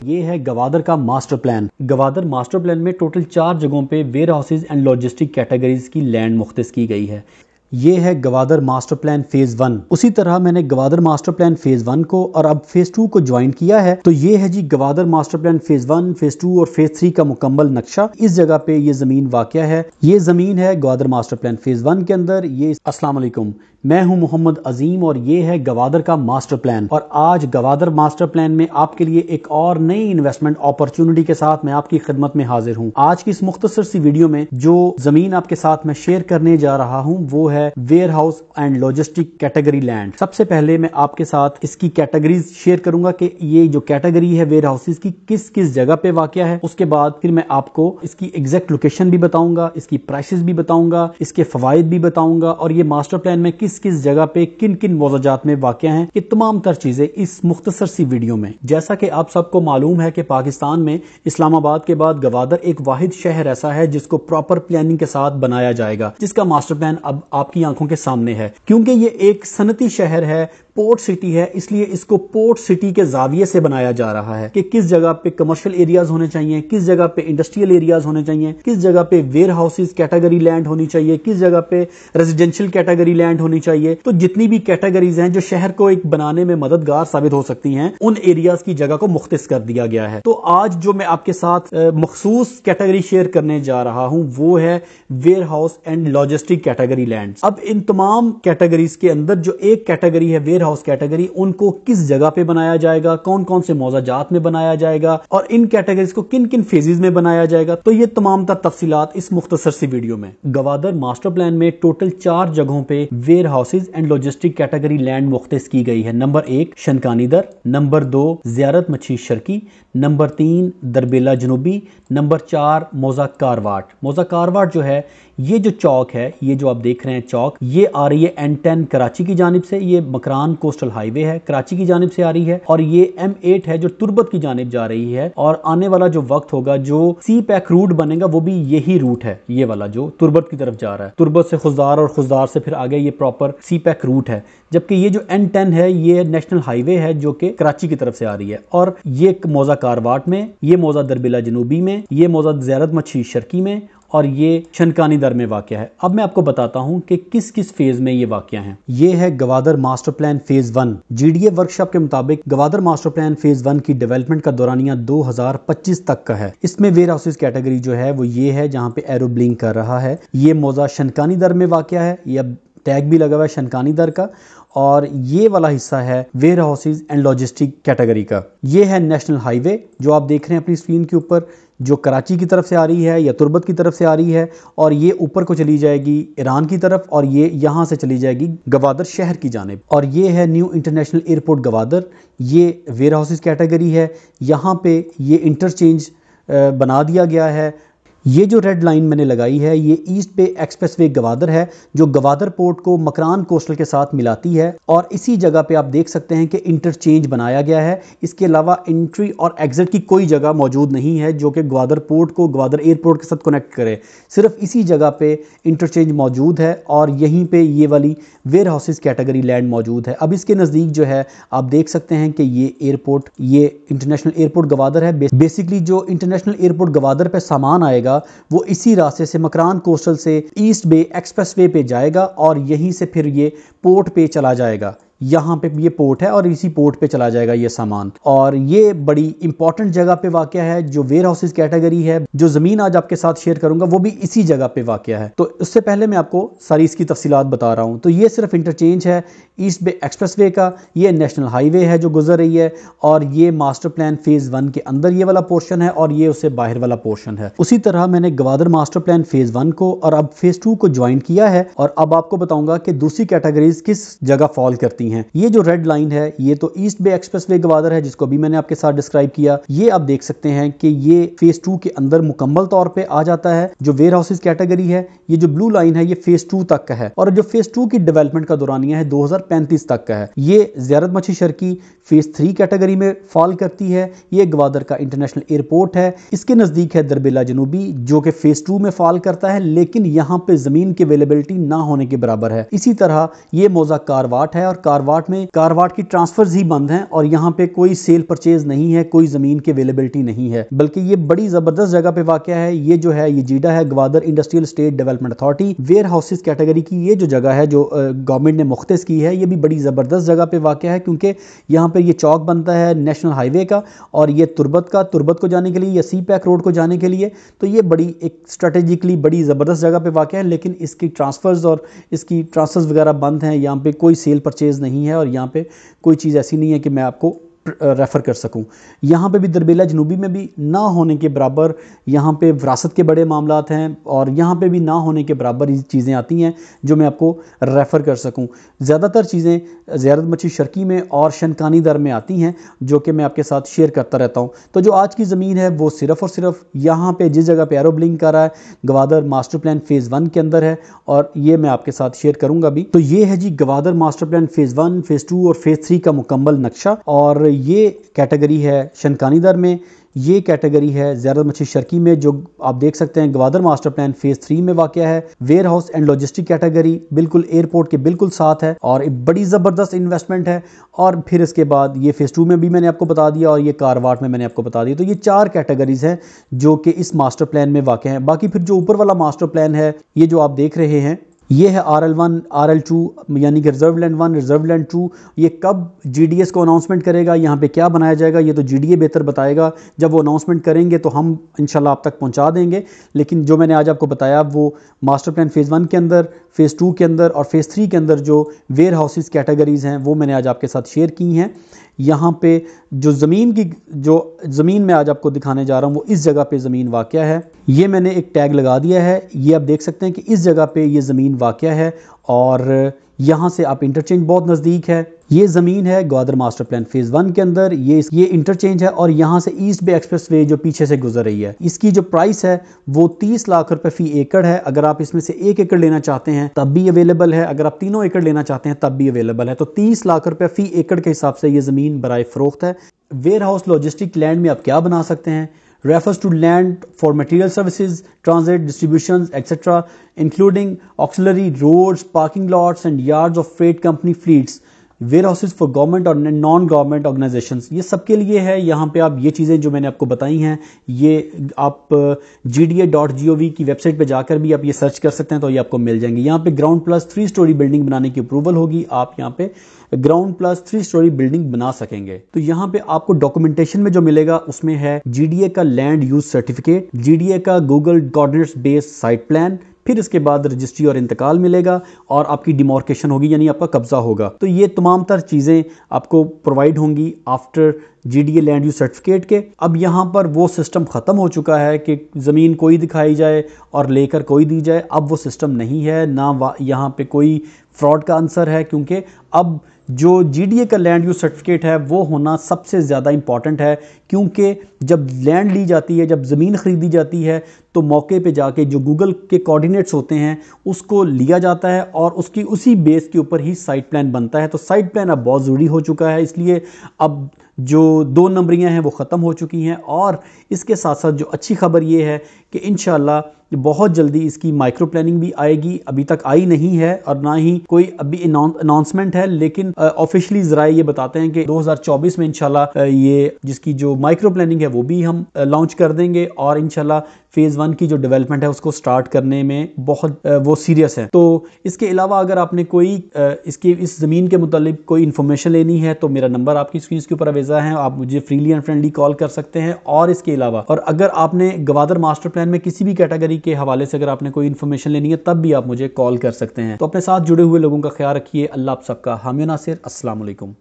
ये है गवादर का master plan. Gwadar master plan में टोटल 4 जगहों पे warehouses and logistic categories की लैंड मुख्तस की गई है। ये है गवादर मास्टर प्लान फेज 1। उसी तरह मैंने गवादर मास्टर प्लान फेज 1 को और अब फेज 2 को ज्वाइन किया है। तो ये है जी Gwadar master plan phase 1, phase 2 और फेज 3 का मुकम्मल नक्शा। इस जगह पे ये जमीन वाक़या है। ये जमीन है गवादर मास्टर प्लान फेज 1 के अंदर। ये अस्सलाम वालेकुम, मैं हूं मोहम्मद अजीम और ये है गवादर का मास्टर प्लान। और आज गवादर मास्टर प्लान में आपके लिए एक और नई इन्वेस्टमेंट अपॉर्चुनिटी के साथ मैं आपकी खिदमत में हाजिर हूं। आज की इस मुख्तसर सी वीडियो में जो जमीन आपके साथ मैं शेयर करने जा रहा हूं वो है warehouse and logistic category land. सबसे पहले मैं आपके साथ इसकी कैटेगरीज शेयर करूंगा कि ये जो कैटेगरी है वेयर हाउसेज की किस किस जगह पे वाक़या है। उसके बाद फिर मैं आपको इसकी एग्जैक्ट लोकेशन भी बताऊंगा, इसकी प्राइसेस भी बताऊंगा, इसके फवाइद भी बताऊंगा और ये मास्टर प्लान में किस किस जगह पे किन किन मौजाजात में वाक़या हैं, ये तमाम तर चीजें इस मुख्तसर सी वीडियो में। जैसा कि आप सबको मालूम है कि पाकिस्तान में इस्लामाबाद के बाद गवादर एक वाहिद शहर ऐसा है जिसको प्रॉपर प्लानिंग के साथ बनाया जाएगा, जिसका मास्टर प्लान अब आपकी आंखों के सामने है। क्योंकि ये एक सनती शहर है, पोर्ट सिटी है, इसलिए इसको पोर्ट सिटी के जाविये से बनाया जा रहा है कि किस जगह पे कमर्शियल एरियाज होने चाहिए, किस जगह पे इंडस्ट्रियल एरियाज होने चाहिए, किस जगह पे वेयर हाउसेज कैटेगरी लैंड होनी चाहिए, किस जगह पे रेजिडेंशियल कैटेगरी लैंड होनी चाहिए। तो जितनी भी कैटेगरीज हैं जो शहर को एक बनाने में मददगार साबित हो सकती हैं, उन एरियाज की जगह को मुख्तस कर दिया गया है। तो आज जो मैं आपके साथ मखसूस कैटेगरी शेयर करने जा रहा हूं वो है warehouse and logistic category land. अब इन तमाम कैटेगरीज के अंदर जो एक कैटेगरी है वेयर हाउस कैटेगरी, उनको किस जगह पे बनाया जाएगा, कौन कौन से मौजाजात में बनाया जाएगा और इन कैटेगरीज को किन किन फेजेस में बनाया जाएगा, तो ये तमाम तर तफसीलात इस मुख्तसर सी वीडियो में। गवादर मास्टर प्लान में टोटल 4 जगहों पे warehouses and logistic category land मुख्तस की गई है। नंबर 1 शनकानी दर, नंबर 2 ज़ियारत मच्छी शर्की, नंबर 3 दरबेला जनूबी, नंबर 4 मौजा कारवाट। मौजा कारवाट जो है, ये जो चौक है, ये जो आप देख रहे हैं चौक, ये आ रही है N10 कराची की जानिब से। ये मकरान कोस्टल हाईवे है, कराची की जानिब से आ रही है। और ये M8 है जो तुर्बत की जानिब जा रही है। और आने वाला जो वक्त होगा, जो सी पैक रूट बनेगा, वो भी यही रूट है, ये वाला जो तुर्बत की तरफ जा रहा है। तुर्बत से खुजदार और खुजदार से फिर आगे ये प्रॉपर सी पैक रूट है। जबकि ये जो N10 है ये नेशनल हाईवे है जो कि कराची की तरफ से आ रही है। और ये मौजा कारवाट में, ये मौजा दरबेला जनूबी में, ये मौजा ज़ियारत मच्छी शर्की में और ये शनकानी दर में वाक़या है। अब मैं आपको बताता हूं कि किस किस फेज में ये वाक़या है। ये है Gwadar master plan phase 1। GDA workshop के मुताबिक गवादर मास्टर प्लान फेज 1 की डेवलपमेंट का दौरानिया 2025 तक का है। इसमें वेयर हाउसेज कैटेगरी जो है वो ये है जहां पे एरो ब्लिंक कर रहा है। ये मौजा शनकानी दर में वाक़या है, ये अब टैग भी लगा हुआ है शनकानी दर का। और ये वाला हिस्सा है warehouses and logistic category का। ये है नेशनल हाईवे जो आप देख रहे हैं अपनी स्क्रीन के ऊपर, जो कराची की तरफ से आ रही है या तुर्बत की तरफ से आ रही है। और ये ऊपर को चली जाएगी ईरान की तरफ और ये यहाँ से चली जाएगी गवादर शहर की जानिब। और ये है न्यू इंटरनेशनल एयरपोर्ट गवादर। ये वेयर हाउसेज कैटेगरी है। यहाँ पे ये इंटरचेंज बना दिया गया है। ये जो रेड लाइन मैंने लगाई है ये ईस्ट बे एक्सप्रेसवे गवादर है जो गवादर पोर्ट को मकरान कोस्टल के साथ मिलाती है। और इसी जगह पे आप देख सकते हैं कि इंटरचेंज बनाया गया है। इसके अलावा एंट्री और एग्जिट की कोई जगह मौजूद नहीं है जो कि गवादर पोर्ट को गवादर एयरपोर्ट के साथ कनेक्ट करे। सिर्फ इसी जगह पे इंटरचेंज मौजूद है और यहीं पे ये वाली वेयर हाउसेज कैटेगरी लैंड मौजूद है। अब इसके नज़दीक जो है आप देख सकते हैं कि ये एयरपोर्ट, ये इंटरनेशनल एयरपोर्ट गवादर है। बेसिकली जो इंटरनेशनल एयरपोर्ट गवादर पे सामान आएगा वो इसी रास्ते से मकरान कोस्टल से ईस्ट बे एक्सप्रेसवे पे जाएगा और यहीं से फिर ये पोर्ट पे चला जाएगा। यहाँ पे ये पोर्ट है और इसी पोर्ट पे चला जाएगा ये सामान। और ये बड़ी इंपॉर्टेंट जगह पे वाक़या है। जो वेयर हाउसेज कैटेगरी है, जो ज़मीन आज आपके साथ शेयर करूंगा वो भी इसी जगह पे वाक़या है। तो उससे पहले मैं आपको सारी इसकी तफसीलात बता रहा हूँ। तो ये सिर्फ इंटरचेंज है ईस्ट बे एक्सप्रेसवे का। ये नेशनल हाईवे है जो गुजर रही है और ये मास्टर प्लान फेज 1 के अंदर ये वाला पोर्शन है और ये उससे बाहर वाला पोर्शन है। उसी तरह मैंने गवादर मास्टर प्लान फेज 1 को और अब फेज 2 को ज्वाइन किया है। और अब आपको बताऊंगा कि दूसरी कैटेगरीज किस जगह फॉल करती हैं। ये जो रेड लाइन है ये तो ईस्ट बे एक्सप्रेसवे गवादर है जिसको अभी मैंने आपके साथ डिस्क्राइब किया। ये आप देख सकते हैं कि ये फेज 2 के अंदर मुकम्मल तौर पे आ जाता है। जो वेयर हाउसेज कैटेगरी है, ये जो ब्लू लाइन है ये फेज 2 तक का है और जो फेज 2 की डेवलपमेंट का दौरानिया है 2035 तक का है। ये ज़ियारत मच्छी शर्की फेज 3 कैटेगरी में फॉल करती है। ये गवादर का इंटरनेशनल एयरपोर्ट है। इसके नजदीक है दरबेला जनूबी जो कि फेज 2 में फॉल करता है, लेकिन यहाँ पे जमीन की अवेलेबिलिटी ना होने के बराबर है। इसी तरह ये मौजा कारवाट है और कारवाट में कारवाट की ट्रांसफर्स ही बंद हैं और यहाँ पे कोई सेल परचेज नहीं है, कोई जमीन की अवेलेबिलिटी नहीं है, बल्कि ये बड़ी जबरदस्त जगह पे वाक़या है। ये जो है ये जीडा है, Gwadar industrial estate development authority warehouses category की ये जो जगह है जो गवर्नमेंट ने मुख्तस की है, ये भी बड़ी ज़बरदस्त जगह पे वाक़या है क्योंकि यहाँ पे ये चौक बनता है नेशनल हाईवे का और ये तुर्बत को जाने के लिए या सी पैक रोड को जाने के लिए, तो ये बड़ी एक स्ट्रेटेजिकली बड़ी ज़बरदस्त जगह पे वाक़या है। लेकिन इसकी ट्रांसफर्स वगैरह बंद हैं, यहाँ पे कोई सेल परचेज़ नहीं है और यहाँ पे कोई चीज़ ऐसी नहीं है कि मैं आपको रेफ़र कर सकूं। यहाँ पे भी दरबेला जनूबी में भी ना होने के बराबर यहाँ पे विरासत के बड़े मामलात हैं और यहाँ पे भी ना होने के बराबर ये चीज़ें आती हैं जो मैं आपको रेफ़र कर सकूं। ज़्यादातर चीज़ें ज़ियारत मस्जिद शर्की में और शनकानी दर में आती हैं जो कि मैं आपके साथ शेयर करता रहता हूँ। तो जो आज की ज़मीन है वो सिर्फ़ और सिर्फ यहाँ पर जिस जगह पर एरो ब्लिंक कर रहा है गवादर मास्टर प्लान फ़ेज़ 1 के अंदर है और ये मैं आपके साथ शेयर करूँगा भी। तो ये है जी Gwadar master plan phase 1, phase 2 और फ़ेज़ 3 का मुकम्मल नक्शा। और ये कैटेगरी है शनकानी दर में, ये कैटेगरी है ज़ियारत मस्जिद शर्की में जो आप देख सकते हैं गवादर मास्टर प्लान फ़ेज़ 3 में वाक़या है। Warehouse and logistic category बिल्कुल एयरपोर्ट के बिल्कुल साथ है और एक बड़ी ज़बरदस्त इन्वेस्टमेंट है। और फिर इसके बाद ये फ़ेज़ 2 में भी मैंने आपको बता दिया और ये कारवाट में मैंने आपको बता दिया। तो ये 4 कैटेगरीज़ हैं जो कि इस मास्टर प्लान में वाक़या हैं। बाकी फिर जो ऊपर वाला मास्टर प्लान है ये जो आप देख रहे हैं ये है RL1 RL2 यानी कि रिजर्व लैंड 1 रिजर्व लैंड 2। ये कब GDS को अनाउंसमेंट करेगा, यहाँ पे क्या बनाया जाएगा, ये तो GDA बेहतर बताएगा। जब वो अनाउंसमेंट करेंगे तो हम इंशाल्लाह आप तक पहुँचा देंगे। लेकिन जो मैंने आज आपको बताया वो मास्टर प्लान फ़ेज़ 1 के अंदर, फ़ेज़ 2 के अंदर और फ़ेज़ 3 के अंदर जो वेयर हाउसेस कैटेगरीज़ हैं वो मैंने आज आपके साथ शेयर की हैं। यहाँ पे जो ज़मीन मैं आज आपको दिखाने जा रहा हूँ वो इस जगह पे ज़मीन वाक़या है। ये मैंने एक टैग लगा दिया है, ये आप देख सकते हैं कि इस जगह पे ये ज़मीन वाक़या है और यहाँ से आप इंटरचेंज बहुत नज़दीक है। ये ज़मीन है ग्वादर मास्टर प्लान फ़ेज़ 1 के अंदर, ये इंटरचेंज है और यहाँ से ईस्ट बे एक्सप्रेस वे जो पीछे से गुजर रही है इसकी जो प्राइस है वो 30 लाख रुपए फ़ी एकड़ है। अगर आप इसमें से 1 एकड़ लेना चाहते हैं तब भी अवेलेबल है, अगर आप 3 एकड़ लेना चाहते हैं तब भी अवेलेबल है। तो 30 लाख रुपए फ़ी एकड़ के हिसाब से ये ज़मीन बराए फ़रोख्त है। वेयर हाउस लॉजिस्टिक लैंड में आप क्या बना सकते हैं? refers to land for material services, transit, distributions, etc., including auxiliary roads, parking lots, and yards of freight company fleets, warehouses for government और नॉन गवर्नमेंट ऑर्गेनाइजेशंस। ये सबके लिए है। यहाँ पे आप ये चीज़ें जो मैंने आपको बताई हैं ये आप gda.gov की वेबसाइट पे जाकर भी आप ये सर्च कर सकते हैं तो ये आपको मिल जाएंगे। यहाँ पे ग्राउंड प्लस 3 स्टोरी बिल्डिंग बनाने की अप्रूवल होगी, आप यहाँ पे ग्राउंड प्लस 3 स्टोरी बिल्डिंग बना सकेंगे। तो यहाँ पे आपको डॉक्यूमेंटेशन में जो मिलेगा उसमें है GDA का लैंड यूज सर्टिफिकेट, GDA का Google coordinates based site plan, फिर इसके बाद रजिस्ट्री और इंतकाल मिलेगा और आपकी डिमार्केशन होगी यानी आपका कब्जा होगा। तो ये तमाम तर चीज़ें आपको प्रोवाइड होंगी after GDA land use certificate के। अब यहाँ पर वो सिस्टम ख़त्म हो चुका है कि ज़मीन कोई दिखाई जाए और लेकर कोई दी जाए, अब वो सिस्टम नहीं है, ना यहाँ पे कोई फ्रॉड का आंसर है, क्योंकि अब जो GDA का लैंड यूज सर्टिफिकेट है वो होना सबसे ज़्यादा इम्पॉर्टेंट है। क्योंकि जब लैंड ली जाती है, जब ज़मीन ख़रीदी जाती है तो मौके पे जाके जो गूगल के कोऑर्डिनेट्स होते हैं उसको लिया जाता है और उसकी उसी बेस के ऊपर ही साइट प्लान बनता है। तो साइट प्लान अब बहुत ज़रूरी हो चुका है, इसलिए अब जो 2 नंबरियाँ हैं वो ख़त्म हो चुकी हैं। और इसके साथ साथ जो अच्छी खबर ये है कि इंशाल्लाह बहुत जल्दी इसकी माइक्रो प्लानिंग भी आएगी। अभी तक आई नहीं है और ना ही कोई अभी अनाउंसमेंट है, लेकिन ऑफिशियली ज़राए ये बताते हैं कि 2024 में इंशाल्लाह ये जिसकी जो माइक्रो प्लानिंग है वो भी हम लॉन्च कर देंगे और इंशाल्लाह फ़ेज़ 1 की जो डेवलपमेंट है उसको स्टार्ट करने में बहुत वो सीरियस है। तो इसके अलावा अगर आपने कोई इस ज़मीन के मुतालिक कोई इन्फॉर्मेशन लेनी है तो मेरा नंबर आपकी स्क्रीन के ऊपर अवेज़ा है, आप मुझे फ्रीली एंड फ्रेंडली कॉल कर सकते हैं। और इसके अलावा अगर आपने गवादर मास्टर प्लान में किसी भी कैटेगरी के हवाले से अगर आपने कोई इन्फॉर्मेशन लेनी है तब भी आप मुझे कॉल कर सकते हैं। तो अपने साथ जुड़े हुए लोगों का ख्याल रखिए। अल्लाह आप सबका हामी नासिर। अस्सलाम वालेकुम।